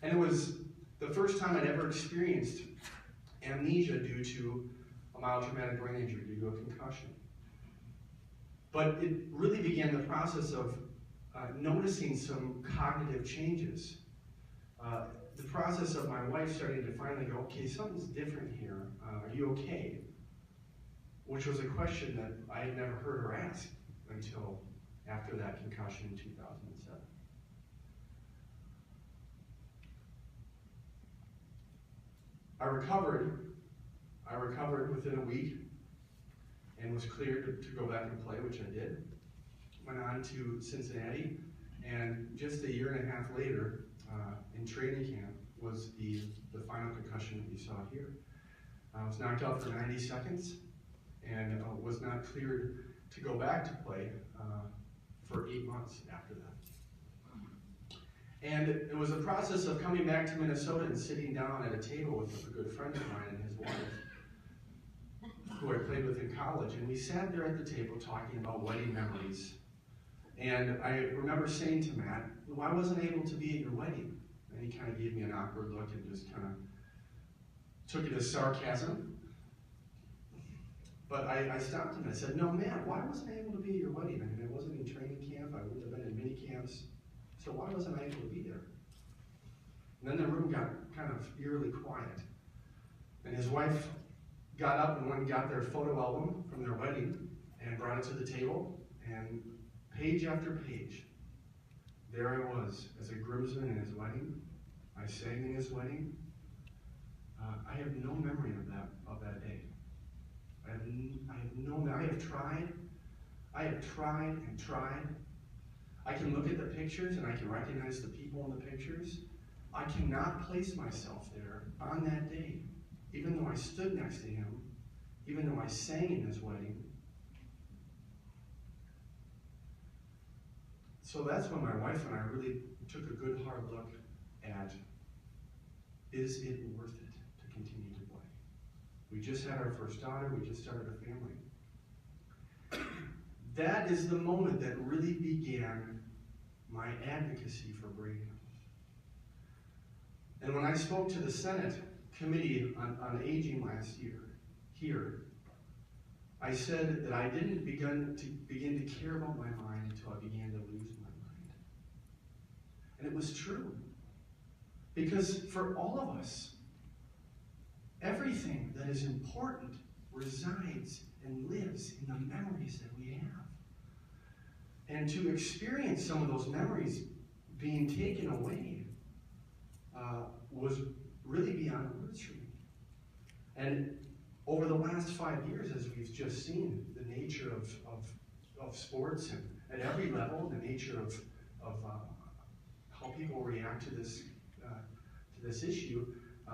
And it was the first time I'd ever experienced amnesia due to a mild traumatic brain injury, due to a concussion. But it really began the process of noticing some cognitive changes. The process of my wife starting to finally go, okay, something's different here. Are you okay? Which was a question that I had never heard her ask until after that concussion in 2007. I recovered within a week and was cleared to go back and play, which I did. Went on to Cincinnati, and just a year and a half later, in training camp, was the final concussion that you saw here. I was knocked out for 90 seconds and was not cleared to go back to play for 8 months after that. And it was a process of coming back to Minnesota and sitting down at a table with a good friend of mine and his wife, who I played with in college, and we sat there at the table talking about wedding memories. And I remember saying to Matt, well, I wasn't able to be at your wedding. And he kind of gave me an awkward look and just kind of took it as sarcasm. But I stopped him and I said, no, Matt, why wasn't I able to be at your wedding? I mean, I wasn't in training camp, I wouldn't have been in mini camps, so why wasn't I able to be there? And then the room got kind of eerily quiet. And his wife got up and went and got their photo album from their wedding and brought it to the table, and page after page, there I was as a groomsman in his wedding. I sang in his wedding. I have no memory of that day. I have no memory. I have tried and tried. I can look at the pictures and I can recognize the people in the pictures. I cannot place myself there on that day, even though I stood next to him, even though I sang in his wedding. So that's when my wife and I really took a good hard look at, is it worth it to continue to play? We just had our first daughter, we just started a family. That is the moment that really began my advocacy for brain health. And when I spoke to the Senate Committee on Aging last year, here, I said that I didn't begin to care about my mind until I began to lose my mind. And it was true. Because for all of us, everything that is important resides and lives in the memories that we have. And to experience some of those memories being taken away was really beyond words for me. And over the last 5 years, as we've just seen, the nature of sports and at every level, the nature of how people react to this issue,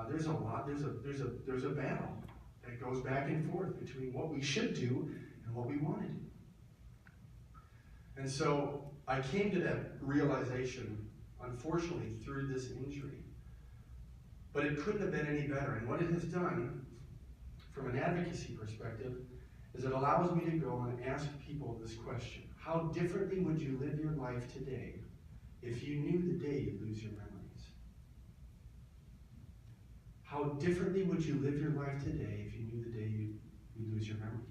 there's a battle that goes back and forth between what we should do and what we want to do. And so I came to that realization, unfortunately, through this injury. But it couldn't have been any better. And what it has done, from an advocacy perspective, is it allows me to go and ask people this question. How differently would you live your life today if you knew the day you'd lose your memories? How differently would you live your life today if you knew the day you'd lose your memories?